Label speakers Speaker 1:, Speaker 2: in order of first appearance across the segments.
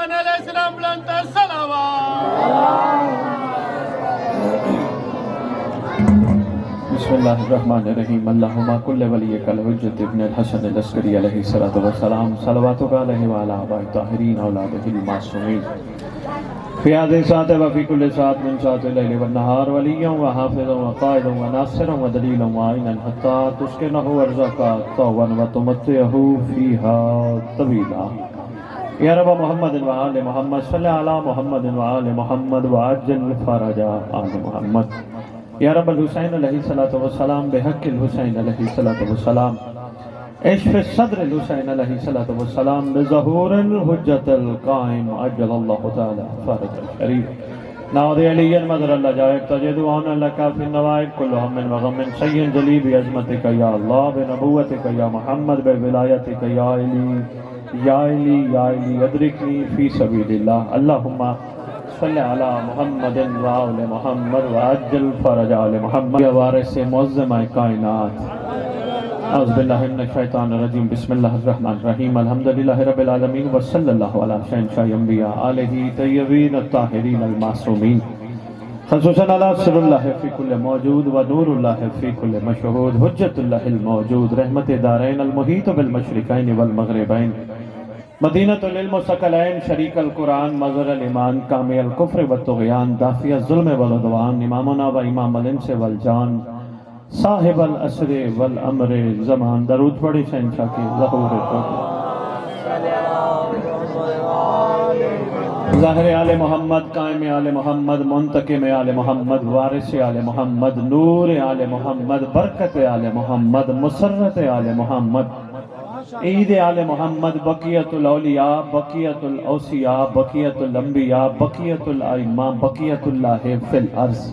Speaker 1: علیہ السلام بلند صلوات.
Speaker 2: بسم اللہ الرحمن الرحیم. اللہم کل ولیک الحجۃ ابن الحسن العسکری علیہ الصلوۃ والسلام صلواتک علیہ وعلی آبائہ الطاہرین اولادہ المعصومین فی هذه الساعة وفی کل ساعة من ساعة اللیل والنہار ولیا وحافظا وقائدا وناصرا ودلیلا وعینا حتی تسکنہ ارزاقا طوعا وتمتعہ فیہا طویلا. یا رب محمد وآل محمد صلی علی محمد وآل محمد وعجل فرج آل محمد. یا رب الحسین علیہ السلام بحق الحسین علیہ السلام اشف صدر الحسین علیہ السلام بظہور الحجت القائم عجل اللہ تعالی فرج الشریف. نعوذ علی مدر اللہ جائب تجدوان لکا فی النوائب کل ہم وغم سین جلی بعظمتک یا اللہ بنبوتک یا محمد بولایتک یا علی ادرکنی فی سبیل اللہ. اللہم صلی علی محمد وآل محمد وعجل فرج آل محمد. یا وارث معظم کائنات اعوذ باللہ من الشیطان الرجیم. بسم اللہ الرحمن الرحیم. الحمدللہ رب العالمین وصلی اللہ علی شہنشاہ انبیاء آلہ طیبین الطاہرین المعصومین خصوصاً علی سر اللہ فی کل موجود و نور اللہ فی کل مشہود حجت اللہ الموجود رحمت دارین المحیط بالمشرقین والمغربین مدینۃ العلم ثقلین شریک القرآن مظہر الایمان کامی الکفر والطغیان دافی الظلم والعدوان امامنا و امام الانس والجان صاحب الاسر والامر زمان. درود پڑھی شہنشاہ کی ظہور ظاہر آل محمد قائم آل محمد منتقم آل محمد وارث آل محمد نور آل محمد برکت آل محمد مسرت آل محمد عید آل محمد بقیت الاولیاء بقیت الاوصیاء بقیت الانبیاء بقیت الائمہ بقیت اللہ فی الارض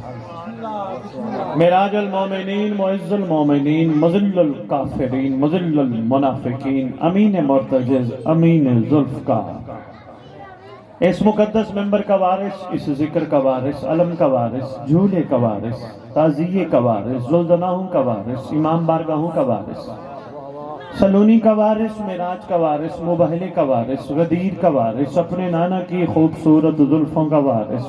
Speaker 2: معراج المومنین معز المومنین مذل الکافرین مذل المنافقین امین مرتجز امین ذوالفقار. اس مقدس ممبر کا وارث اس ذکر کا وارث علم کا وارث جھولے کا وارث تعزیے کا وارث ذوالجناحوں کا وارث امام بارگاہوں کا وارث سلونی کا وارث معراج کا وارث مبہلے کا وارث غدیر کا وارث اپنے نانا کی خوبصورت زلفوں کا وارث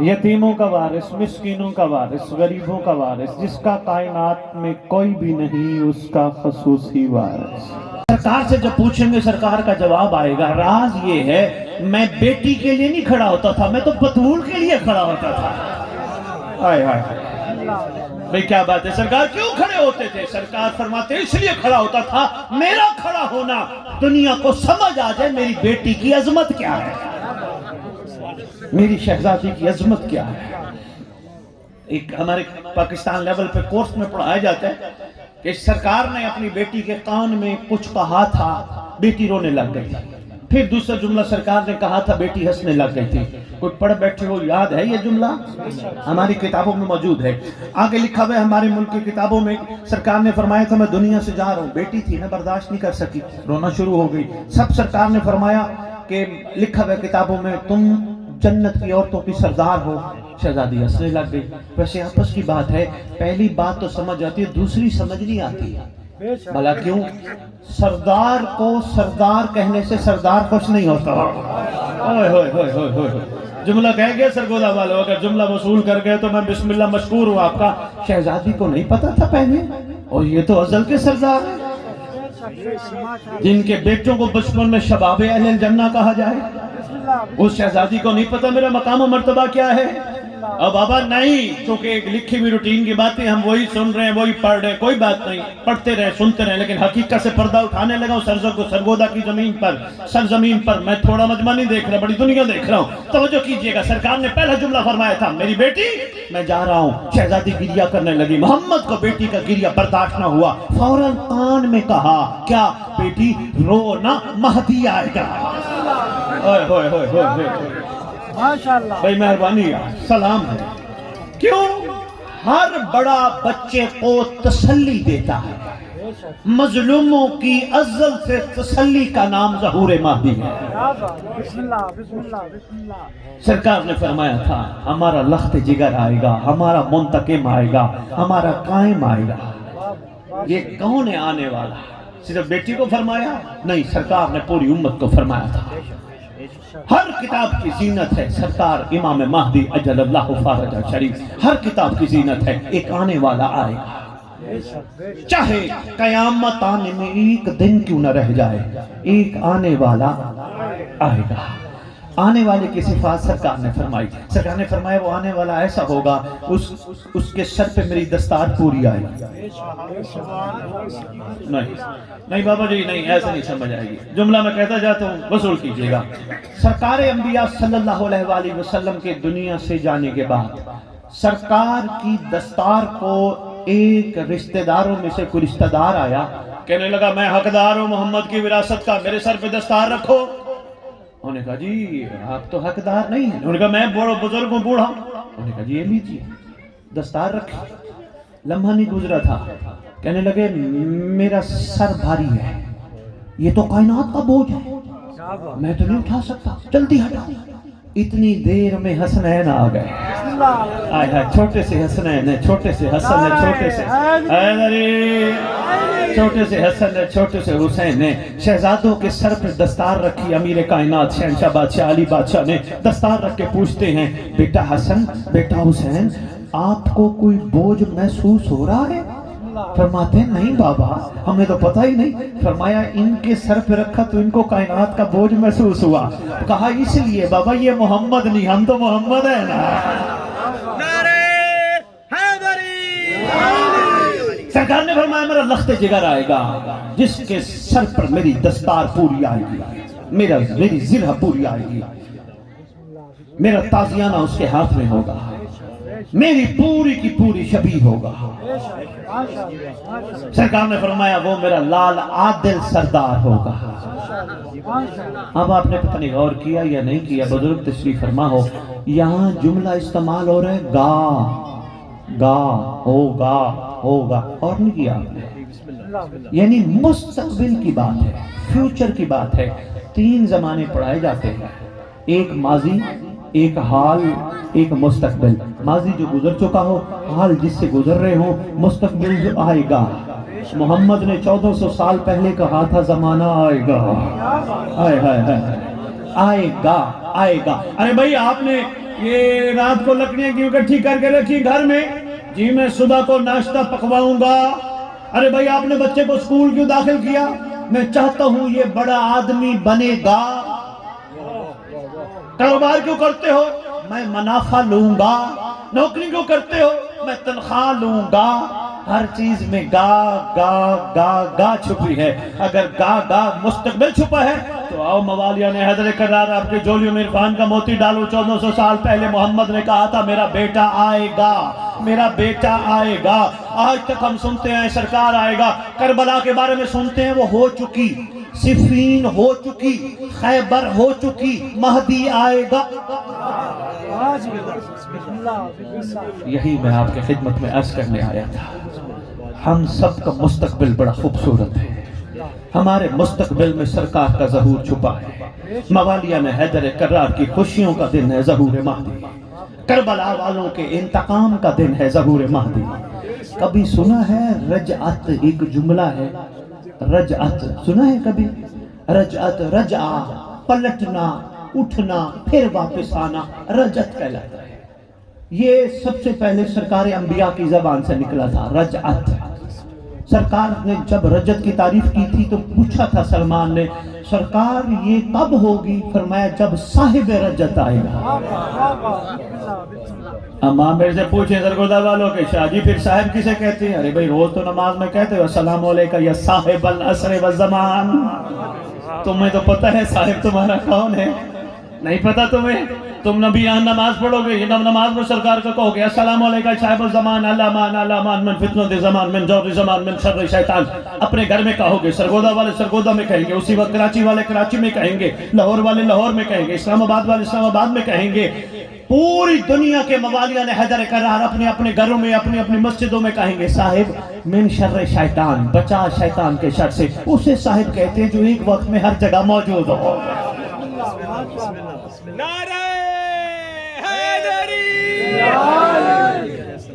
Speaker 2: یتیموں کا وارث مسکینوں کا وارث غریبوں کا وارث جس کا کائنات میں کوئی بھی نہیں اس کا خصوصی وارث.
Speaker 3: سرکار سے جب پوچھیں گے سرکار کا جواب آئے گا. راز یہ ہے میں بیٹی کے لیے نہیں کھڑا ہوتا تھا میں تو بطول کے لیے کھڑا ہوتا تھا. آئے آئے بھئی کیا بات ہے سرکار کیوں کھڑے ہوتے تھے؟ سرکار فرماتے اس لیے کھڑا ہوتا تھا میرا کھڑا ہونا دنیا کو سمجھ آ جائے میری بیٹی کی عظمت کیا ہے میری شہزادی کی عظمت کیا ہے. ایک ہمارے پاکستان لیول پہ کورس میں پڑھایا جاتا ہے کہ سرکار نے اپنی بیٹی کے کان میں کچھ کہا تھا بیٹی رونے لگ گئی. پھر دوسرا جملہ سرکار نے کہا تھا بیٹی ہنسنے لگ گئی تھی. کوئی پڑھ بیٹھے ہو یاد ہے یہ جملہ؟ ہماری کتابوں میں موجود ہے. آگے لکھا ہوا ہے ہمارے ملک کی کتابوں میں سرکار نے فرمایا تھا میں دنیا سے جا رہا ہوں. بیٹی تھی نا برداشت نہیں کر سکی رونا شروع ہو گئی. سب سرکار نے فرمایا کہ لکھا ہوا ہے کتابوں میں تم جنت کی عورتوں کی سردار ہو. شہزادی ہنسنے لگ گئی. ویسے آپس کی بات ہے پہلی بات تو سمجھ آتی ہے دوسری سمجھ نہیں آتی. بھلا کیوں؟ سردار کو سردار کہنے سے سردار خوش نہیں ہوتا. جملہ کہہ گیا سرگودا والوں اگر جملہ وصول کر گئے تو میں بسم اللہ مشکور ہوں آپ کا. شہزادی کو نہیں پتا تھا پہلے اور یہ تو ازل کے سردار ہیں جن کے بیٹوں کو بچپن میں شباب اہل الجنہ کہا جائے. اس شہزادی کو نہیں پتا میرا مقام و مرتبہ کیا ہے. اب بابا نہیں چونکہ ایک لکھی ہوئی روٹین کی باتیں ہم وہی سن رہے ہیں وہی پڑھ رہے ہیں کوئی بات نہیں پڑھتے رہے سنتے رہے لیکن حقیقت سے پردہ اٹھانے لگا ہوں سرگودا کی زمین پر سرزمین پر. میں تھوڑا مجمع نہیں دیکھ رہا بڑی دنیا دیکھ رہا ہوں. توجہ کیجئے گا سرکار نے پہلا جملہ فرمایا تھا میری بیٹی میں جا رہا ہوں. شہزادی گریہ کرنے لگی. محمد کو بیٹی کا گریہ برداشت نہ ہوا. فوراً کان میں کہا کیا بیٹی رو نہ مہدی آئے گا. بھائی مہربانی سلام ہے. کیوں؟ ہر بڑا بچے کو تسلی دیتا ہے. مظلوموں کی ازل سے تسلی کا نام ظہور مہدی ہے. سرکار نے فرمایا تھا ہمارا لخت جگر آئے گا ہمارا منتقم آئے گا ہمارا قائم آئے گا. یہ کون ہے آنے والا؟ صرف بیٹی کو فرمایا نہیں سرکار نے پوری امت کو فرمایا تھا. ہر کتاب کی زینت ہے سرکار امام مہدی اجل اللہ فرجہ شریف. ہر کتاب کی زینت ہے ایک آنے والا آئے گا، چاہے قیامت آنے میں ایک دن کیوں نہ رہ جائے، ایک آنے والا آئے گا. آنے والے کی صفات سرکار نے فرمائی. سرکار نے فرمایا وہ آنے والا ایسا ہوگا اس کے سر پہ میری دستار پوری آئے گی. نہیں بابا جی نہیں، ایسا نہیں سمجھ آئے گی. جملہ میں کہتا جاتا ہوں، وصول کیجئے گا. سرکار انبیاء صلی اللہ علیہ وآلہ وسلم کے دنیا سے جانے کے بعد سرکار کی دستار کو ایک رشتہ داروں میں سے کوئی رشتہ دار آیا، کہنے لگا میں حقدار ہوں محمد کی وراثت کا، میرے سر پہ دستار رکھو. انہوں نے کہا جی آپ تو حقدار نہیں ہیں. انہوں نے کہا میں بڑا بزرگ ہوں، بوڑھا. انہوں نے کہا جی یہ لیجیے دستار رکھیں. لمحہ نہیں گزرا تھا، کہنے لگے میرا سر بھاری ہے، یہ تو کائنات کا بوجھ ہے، میں تو نہیں اٹھا سکتا، جلدی ہٹا. اتنی دیر میں حسنین آ گئے. آئے ہائے چھوٹے سے حسنین ہیں، چھوٹے سے حسن ہیں، چھوٹے سے چھوٹے سے حسن ہے، چھوٹے سے حسین نے شہزادوں کے سر پر دستار رکھی. امیر کائنات شہنشاہ بادشاہ علی بادشاہ نے دستار رکھ کے پوچھتے ہیں بیٹا حسن بیٹا حسین آپ کو کوئی بوجھ محسوس ہو رہا ہے؟ فرماتے ہیں نہیں بابا ہمیں تو پتہ ہی نہیں. فرمایا ان کے سر پہ رکھا تو ان کو کائنات کا بوجھ محسوس ہوا. کہا اس لیے بابا یہ محمد نہیں، ہم تو محمد ہیں نا. سرکار نے فرمایا میرا لخت جگر آئے گا جس کے سر پر میری دستار پوری آئے گی، میری زرہ پوری آئے گی، میرا تازیانہ اس کے ہاتھ میں ہوگا، میری پوری کی پوری شبیہ ہوگا. سرکار نے فرمایا وہ میرا لال عادل سردار ہوگا. اب آپ نے پتہ نہیں غور کیا یا نہیں کیا، بزرگ تشریف فرما ہو، یہاں جملہ استعمال ہو رہا ہے گا ہوگا اور نہیں کیا آپ نے، یعنی مستقبل کی بات ہے، فیوچر کی بات ہے. 3 زمانے پڑھائے جاتے ہیں، ایک ماضی، ایک حال، ایک مستقبل. ماضی جو گزر چکا ہو، حال جس سے گزر رہے ہوں، مستقبل جو آئے گا. محمد نے 1400 سال پہلے کہا تھا زمانہ آئے گا، آئے گا. ارے بھائی آپ نے یہ رات کو لکڑیاں کیوں اکٹھی کر کے رکھی گھر میں؟ جی میں صبح کو ناشتہ پکواؤں گا. ارے بھائی آپ نے بچے کو اسکول کیوں داخل کیا؟ میں چاہتا ہوں یہ بڑا آدمی بنے گا. کاروبار کیوں کرتے ہو؟ میں منافع لوں گا. نوکری کیوں کرتے ہو؟ میں تنخواہ لوں گا. ہر چیز میں گا چھپی ہے. اگر گا مستقبل چھپا ہے تو آؤ موالیہ نے حیدر کرار آپ کے جولیوں میں عرفان کا موتی ڈالو. 1400 سال پہلے محمد نے کہا تھا میرا بیٹا آئے گا، میرا بیٹا آئے گا. آج تک ہم سنتے ہیں سرکار آئے گا. کربلا کے بارے میں سنتے ہیں وہ ہو چکی، صفین ہو چکی، خیبر ہو چکی، مہدی آئے گا. یہی میں آپ کے خدمت میں عرض کرنے آیا تھا. ہم سب کا مستقبل بڑا خوبصورت ہے. ہمارے مستقبل میں سرکار کا ظہور چھپا ہے. موالیہ میں حیدر کرار کی خوشیوں کا دن ہے ظہور مہدی. کربلا والوں کے انتقام کا دن ہے ظہور مہدی. کبھی سنا ہے رجعت؟ ایک جملہ ہے رجعت، سنا ہے کبھی؟ رجعت، رجع پلٹنا، اٹھنا، پھر واپس آنا، رجعت کہلاتا ہے. یہ سب سے پہلے سرکار انبیاء کی زبان سے نکلا تھا رجعت. سرکار نے جب رجعت کی تعریف کی تھی تو پوچھا تھا سلمان نے سرکار یہ کب ہوگی؟ فرمایا جب صاحب رجعت آئے گا. اماں میرے سے پوچھیں سرگودا والوں کے شاہ جی پھر صاحب کسے کہتے ہیں؟ ارے بھائی روز تو نماز میں کہتے ہو السلام علیکم یا صاحب العصر والزمان. تمہیں تو پتہ ہے صاحب تمہارا کون ہے؟ نہیں پتہ تمہیں؟ تم نبی یہاں نماز پڑھو گے، یہ نماز میں سرکار کو کہو گے السلام علیکم صاحب الزمان الامان من فتنۃ زمان من جور زمان من شر شیطان. اپنے گھر میں کہو گے، سرگودا والے سرگودا میں کہیں گے، اسی وقت کراچی والے کراچی میں کہیں گے، لاہور والے لاہور میں کہیں گے، اسلام آباد والے اسلام آباد میں کہیں گے. پوری دنیا کے موالیہ نے حیدر کرار اپنے اپنے گھروں میں اپنی اپنی مسجدوں میں کہیں گے صاحب من شر شیطان، بچا شیطان کے شر سے. اسے صاحب کہتے ہیں جو ایک وقت میں ہر جگہ موجود ہو.
Speaker 1: نعرہ حیدری.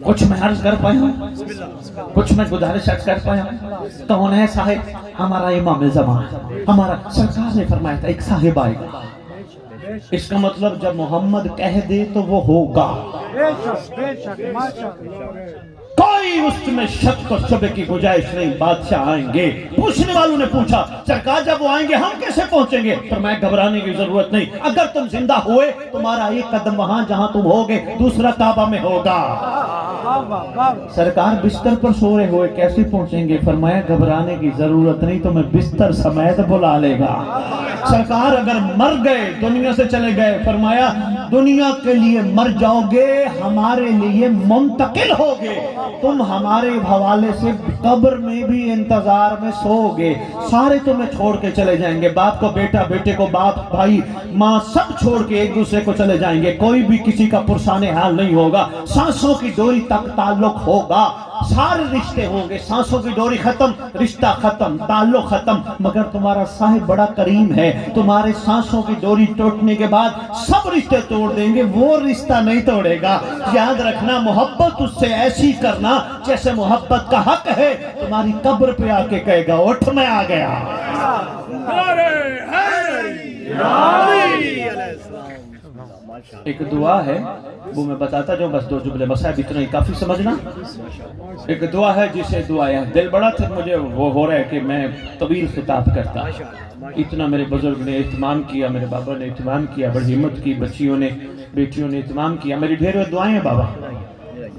Speaker 3: کچھ میں عرض کر پایا ہوں، کچھ میں گزارش کر پایا ہوں. کون ہے صاحب؟ ہمارا امام زمان. ہمارا سرکار نے فرمایا تھا ایک صاحب آئے گا. اس کا مطلب جب محمد کہہ دے تو وہ ہوگا، کوئی اس میں شک اور شبے کی گنجائش نہیں۔ بادشاہ آئیں گے، پوچھنے والوں نے پوچھا سرکار جب وہ آئیں گے ہم کیسے پہنچیں گے؟ فرمایا گھبرانے کی ضرورت نہیں، اگر تم زندہ ہوئے تمہارا ایک قدم وہاں جہاں تم ہوگے دوسرا کعبہ میں ہوگا۔ سرکار بستر پر سو رہے ہوئے کیسے پہنچیں گے؟ فرمایا گھبرانے کی ضرورت نہیں، تمہیں بستر سمیت بلا لے گا۔ سرکار اگر مر گئے دنیا سے چلے گئے، فرمایا دنیا کے لیے مر جاؤ گے، ہمارے لیے منتقل ہوگے، تم ہمارے حوالے سے قبر میں بھی انتظار میں سو گے، سارے تمہیں چھوڑ کے چلے جائیں گے، باپ کو بیٹا، بیٹے کو باپ، بھائی ماں، سب چھوڑ کے ایک دوسرے کو چلے جائیں گے، کوئی بھی کسی کا پرسان حال نہیں ہوگا، سانسوں کی ڈوری تک تعلق ہوگا، سارے رشتے ہوں گے، سانسوں کی ڈوری ختم، رشتہ ختم، تعلق ختم، مگر تمہارا صاحب بڑا کریم ہے، تمہارے سانسوں کی ڈوری ٹوٹنے کے بعد سب رشتے توڑ دیں گے، وہ رشتہ نہیں توڑے گا۔ یاد رکھنا محبت اس سے ایسی کرنا جیسے محبت کا حق ہے، تمہاری قبر پہ آ کے کہے گا اٹھ میں آ گیا۔ ایک دعا ہے وہ میں بتاتا جاؤں، بس دو جملے مسائب اتنا ہی کافی سمجھنا۔ ایک دعا ہے جسے دعا ہے، دل بڑا تھا مجھے وہ ہو رہا ہے کہ میں طویل خطاب کرتا، اتنا میرے بزرگ نے اہتمام کیا، میرے بابا نے اہتمام کیا، بڑی ہمت کی، بچیوں نے بیٹیوں نے اہتمام کیا، میری ڈھیروں دعائیں ہیں بابا۔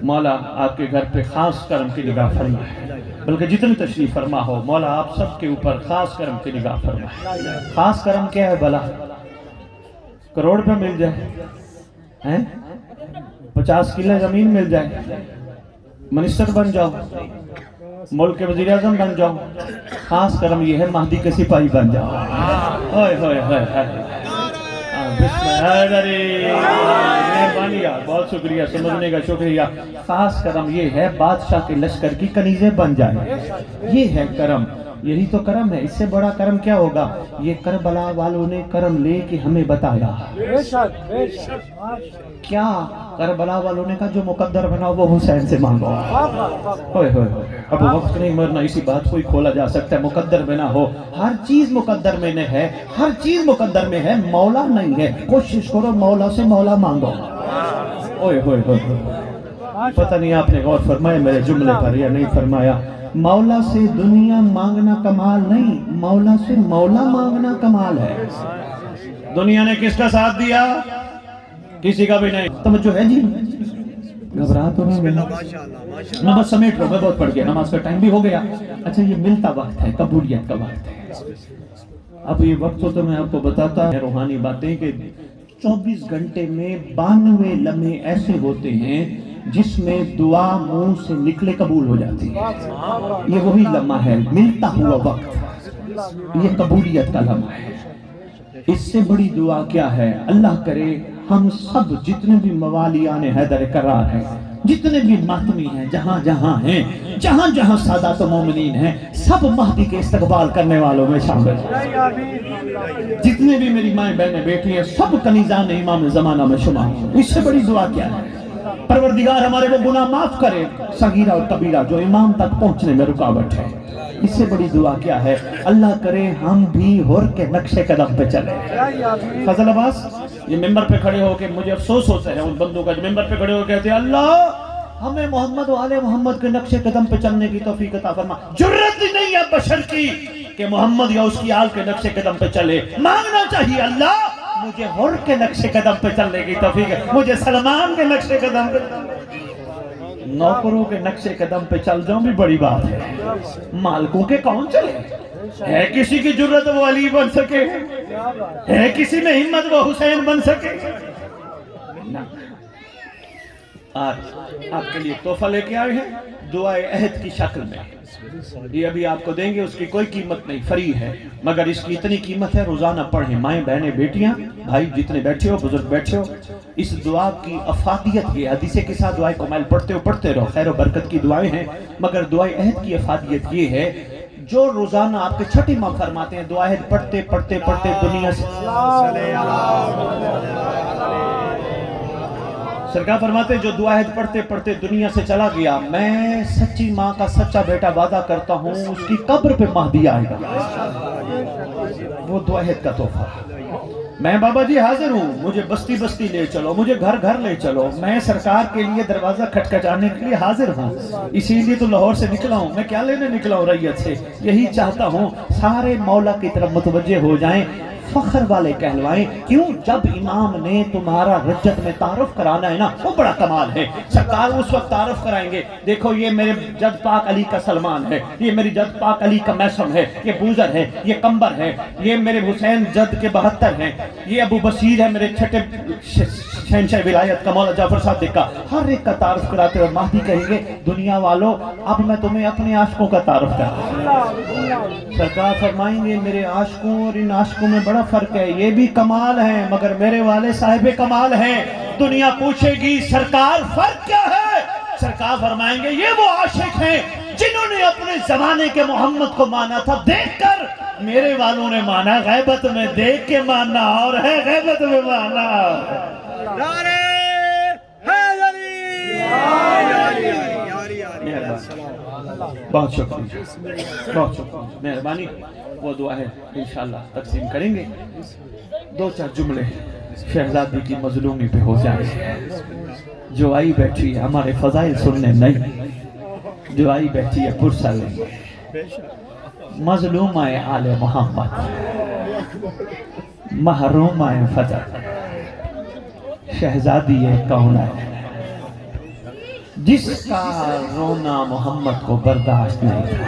Speaker 3: مولا آپ کے گھر پہ خاص کرم کی نگاہ فرمائے، بلکہ جتنی تشریف فرما ہو مولا آپ سب کے اوپر خاص کرم کی نگاہ فرمائے۔ خاص کرم کیا ہے بھلا؟ کروڑ پہ مل جائے، 50 کلے زمین مل جائے، منسٹر بن جاؤ، ملک کے وزیر اعظم بن جاؤ، خاص کرم یہ ہے مہدی کے سپاہی بن جاؤ۔ ہوئے ہوئے ہوئے بسم اللہ، مہربانی یار، بہت شکریہ، سمجھنے کا شکریہ۔ خاص کرم یہ ہے بادشاہ کے لشکر کی کنیزیں بن جائیں، یہ ہے کرم، یہی تو کرم ہے، اس سے بڑا کرم کیا ہوگا؟ یہ کربلا والوں نے کرم لے کے ہمیں بتایا۔ کیا کربلا والوں نے کہا جو مقدر بنا وہ حسین سے مانگو۔ ہوئے ہوئے اب وقت نہیں مرنا، اسی بات کو ہی کھولا جا سکتا ہے، مقدر بنا ہو، ہر چیز مقدر میں ہے، ہر چیز مقدر میں ہے، مولا نہیں ہے، کوشش کرو مولا سے مولا مانگو۔ ہوئے ہوئے ہوئے پتہ نہیں آپ نے غور فرمایا میرے جملے پر یا نہیں فرمایا؟ مولا سے دنیا مانگنا کمال نہیں، مولا سے مولا مانگنا کمال ہے۔ دنیا نے کس کا ساتھ دیا؟ کسی کا بھی نہیں۔ توجہ ہے جی؟ گھبرا تو نہیں گیا؟ میں بس سمیٹ لو، میں بہت پڑھ گیا، نماز کا ٹائم بھی ہو گیا۔ اچھا یہ ملتا وقت ہے، قبولیت کا وقت ہے۔ اب یہ وقت تو میں آپ کو بتاتا ہے روحانی باتیں کہ 24 گھنٹے میں 92 لمحے ایسے ہوتے ہیں جس میں دعا منہ سے نکلے قبول ہو جاتی ہے۔ یہ وہی لمحہ ہے، ملتا ہوا وقت، یہ قبولیت کا لمحہ ہے۔ اس سے بڑی دعا کیا ہے؟ اللہ کرے ہم سب جتنے بھی موالیان حیدر کرار ہیں، جتنے بھی ماتمی ہیں، جہاں جہاں ہیں، جہاں جہاں سادات و مومنین ہیں، سب مہدی کے استقبال کرنے والوں میں شامل ہیں۔ جتنے بھی میری مائیں بہنیں بیٹھی ہیں سب کنیزان امام زمانہ میں شمار ہیں۔ اس سے بڑی دعا کیا ہے؟ پروردگار ہمارے وہ گناہ معاف کرے صغیرہ اور کبیرہ جو امام تک پہنچنے میں رکاوٹ ہے۔ اس سے بڑی دعا کیا ہے؟ اللہ کرے ہم بھی حر کے نقش قدم پہ چلیں۔ فضل عباس یہ ممبر پہ کھڑے ہو کے مجھے افسوس ہوتا ہے ان بندوں کا جو ممبر پہ کھڑے ہو کے کہتے ہیں اللہ ہمیں محمد و آل محمد کے نقش قدم پہ چلنے کی توفیق عطا فرما۔ جرت نہیں ہے بشر کی کہ محمد یا اس کی آل کے نقش قدم پہ چلے، مانگنا چاہیے اللہ مجھے حر کے نقش قدم پہ چلنے کی توفیق ہے، مجھے سلمان کے نقش قدم پہ، نوکروں کے نقش قدم پہ چل جاؤں بھی بڑی بات ہے، مالکوں کے کون چلے؟ ہے کسی کی جرت وہ علی بن سکے؟ ہے کسی میں ہمت وہ حسین بن سکے؟ آج آپ کے لیے تحفہ لے کے آئے ہیں دعائے عہد کی شکل میں، یہ ابھی آپ کو دیں گے، اس کی کوئی قیمت نہیں، فری ہے، مگر اس کی اتنی قیمت ہے روزانہ پڑھیں، مائیں بہنیں بیٹیاں بھائی جتنے بیٹھے ہو بزرگ بیٹھے ہو، اس دعا کی افادیت یہ حدیث کے ساتھ دعائیں کمال پڑھتے رہو، خیر و برکت کی دعائیں ہیں، مگر دعائے عہد کی افادیت یہ ہے جو روزانہ آپ کے چھٹی ماں فرماتے ہیں دعا عہد پڑھتے دنیا سے سرکار فرماتے جو دعا عہد پڑھتے دنیا سے چلا گیا، میں سچی ماں کا سچا بیٹا وعدہ کرتا ہوں اس کی قبر پہ مہدی آئے گا۔ وہ دعا عہد کا تحفہ میں بابا جی حاضر ہوں، مجھے بستی بستی لے چلو، مجھے گھر گھر لے چلو، میں سرکار کے لیے دروازہ کھٹکھٹانے کے لیے حاضر ہوں، اسی لیے تو لاہور سے نکلا ہوں، میں کیا لینے نکلا ہوں ریت سے، یہی چاہتا ہوں سارے مولا کی طرف متوجہ ہو جائیں، فخر والے کہلوائیں، کیوں جب امام نے تمہارا رجت میں تعارف کرانا ہے نا، وہ بڑا کمال ہے، سرکار اس وقت تعارف کرائیں گے، دیکھو یہ میرے جد پاک علی کا سلمان ہے، یہ میری جد پاک علی کا میسم ہے، یہ بوزر ہے، یہ کمبر ہے، یہ میرے حسین جد کے 72 ہیں، یہ ابو بصیر ہے میرے چھٹے شہنشاہ ولایت کا مولا جعفر صادق کا، ہر ایک کا تعارف کراتے ہوئے مہدی کہیں گے دنیا والوں اب میں تمہیں اپنے عاشقوں کا تعارف کروں، سرکار فرمائیں گے میرے عاشقوں اور ان عاشقوں میں بڑا فرق ہے، یہ بھی کمال ہیں مگر میرے والے صاحب کمال ہیں، دنیا پوچھے گی سرکار فرق کیا ہے، سرکار فرمائیں گے یہ وہ عاشق ہیں جنہوں نے اپنے زمانے کے محمد کو مانا تھا دیکھ کر، میرے والوں نے مانا غیبت میں دیکھ کے مانا اور ہے غیبت میں مانا۔
Speaker 1: نعرہ حیدری
Speaker 3: بہت شکریہ، بہت شکریہ، مہربانی، وہ دعا ہے انشاءاللہ تقسیم کریں گے، دو چار جملے شہزادی کی مظلومی پہ ہو جائیں، جو آئی بیٹھی ہے ہمارے فضائل سننے نہیں، جو آئی بیٹھی ہے پرسہ لیں، مظلوم آئے آل محمد، محروم آئے فجر، شہزادی کون ہے جس کا رونا محمد کو برداشت نہیں تھا،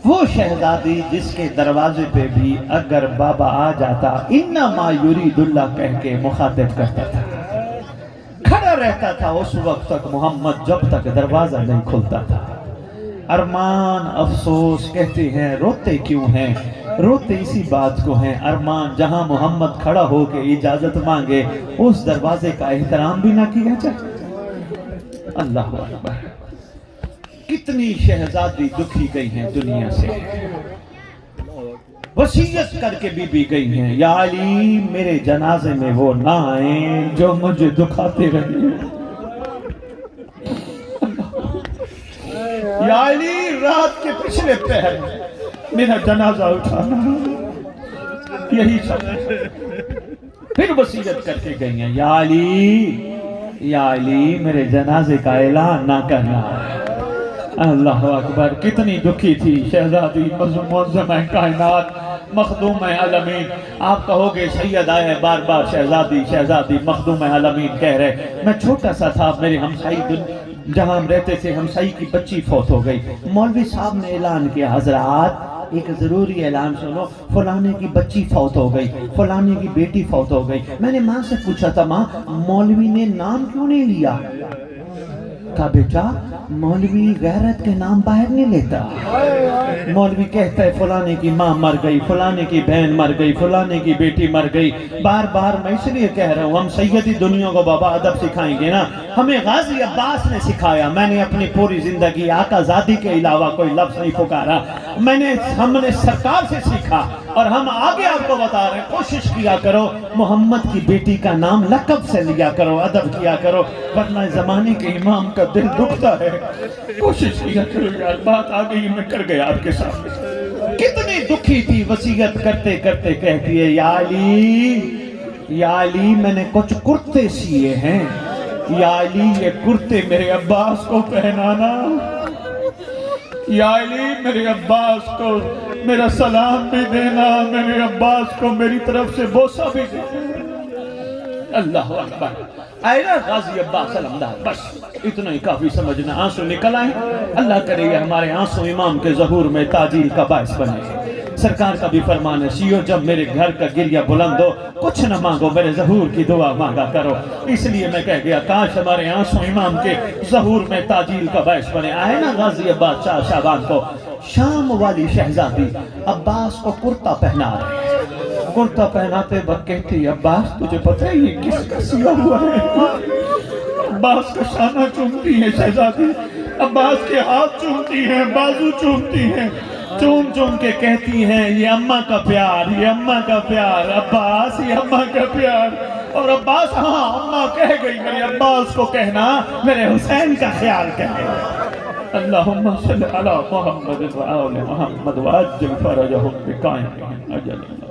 Speaker 3: وہ شہزادی جس کے دروازے پہ بھی اگر بابا آ جاتا انما یرید اللہ کہہ کے مخاطب کرتا تھا، کھڑا رہتا تھا اس وقت تک محمد جب تک دروازہ نہیں کھلتا تھا، ارمان افسوس کہتے ہیں روتے کیوں ہیں، روتے اسی بات کو ہیں، ارمان جہاں محمد کھڑا ہو کے اجازت مانگے اس دروازے کا احترام بھی نہ کیا جائے۔ اللہ اکبر، کتنی شہزادی دکھی گئی ہیں دنیا سے، وصیت کر کے بھی گئی ہیں، یا علی میرے جنازے میں وہ نہ آئیں جو مجھے دکھاتے رہے، یا علی رات کے پچھلے پہر میرا جنازہ اٹھانا، یہی سب، پھر وصیت کر کے گئی ہیں، یا علی میرے جنازے کا اعلان نہ کرنا۔ اللہ اکبر، کتنی دکھی تھی شہزادی معظمہ کائنات مخدوم عالمین، آپ کہو گے سید آئے بار بار شہزادی شہزادی مخدوم عالمین کہہ رہے، میں چھوٹا سا تھا، میرے ہمسائی جہاں ہم رہتے تھے ہمسائی کی بچی فوت ہو گئی، مولوی صاحب نے اعلان کیا حضرات ایک ضروری اعلان سنو، فلانے کی بچی فوت ہو گئی، فلانے کی بیٹی فوت ہو گئی، میں نے ماں سے پوچھا تھا ماں مولوی نے نام کیوں نہیں لیا، کہا بیٹا مولوی غیرت کے نام باہر نہیں لیتا، مولوی کہتا ہے فلانے کی ماں مر گئی، فلانے کی بہن مر گئی، فلانے کی بیٹی مر گئی، بار بار میں اس لیے کہہ رہا ہوں ہم سیدی دنیا کو بابا ادب سکھائیں گے نا، ہمیں غازی عباس نے سکھایا، میں نے اپنی پوری زندگی آقا زادی کے علاوہ کوئی لفظ نہیں پکارا، ہم نے سرکار سے سیکھا اور ہم آگے آپ کو بتا رہے ہیں کوشش کیا کرو محمد کی بیٹی کا نام لقب سے لیا کرو، ادب کیا کرو، ورنہ زمانے کے امام کا دل دکھتا ہے، کوشش کیا کرو یار، بات آ گئی میں کر گیا آپ کے ساتھ، کتنی دکھی تھی وصیت کرتے کرتے کہتی ہے یا علی میں نے کچھ کرتے سیے ہیں، یا علی یہ کرتے میرے عباس کو پہنانا، یا علی میرے عباس کو میرا سلام بھی دینا، میرے عباس کو میری طرف سے بوسہ بھی دینا۔ اللہ اکبر، آئے نا غازی عباس علمدار، بس اتنا ہی کافی سمجھنا، آنسو نکل آئیں، اللہ کرے یہ ہمارے آنسو امام کے ظہور میں تاجیل کا باعث بنے۔ سرکار کا بھی فرمان ہے شیعو جب میرے گھر کا گریہ بلند ہو کچھ نہ مانگو میرے ظہور کی دعا مانگا کرو، اس لیے میں کہہ گیا کاش ہمارے آنسو امام کے ظہور میں تاجیل کا باعث بنے۔ آئے نا غازی عباس شاہ شعبان کو شام والی شہزادی عباس کو کرتا پہنا رہے، کرتا پہناتے وقت کہتی عباس تجھے پتہ ہے یہ کس کا سیا ہوا ہے؟ عباس کا شانہ چومتی ہے شہزادی، عباس کے ہاتھ چومتی ہیں، بازو چومتی ہیں، چوم چوم کے کہتی ہیں یہ اماں کا پیار، یہ اماں کا پیار، عباس یہ اماں کا پیار، اور عباس ہاں اماں کہہ گئی میرے عباس کو کہنا میرے حسین کا خیال کہے۔ اللہم صلی علی محمد و آل محمد و عجل فرجہم بقائمہم اجل اللہ۔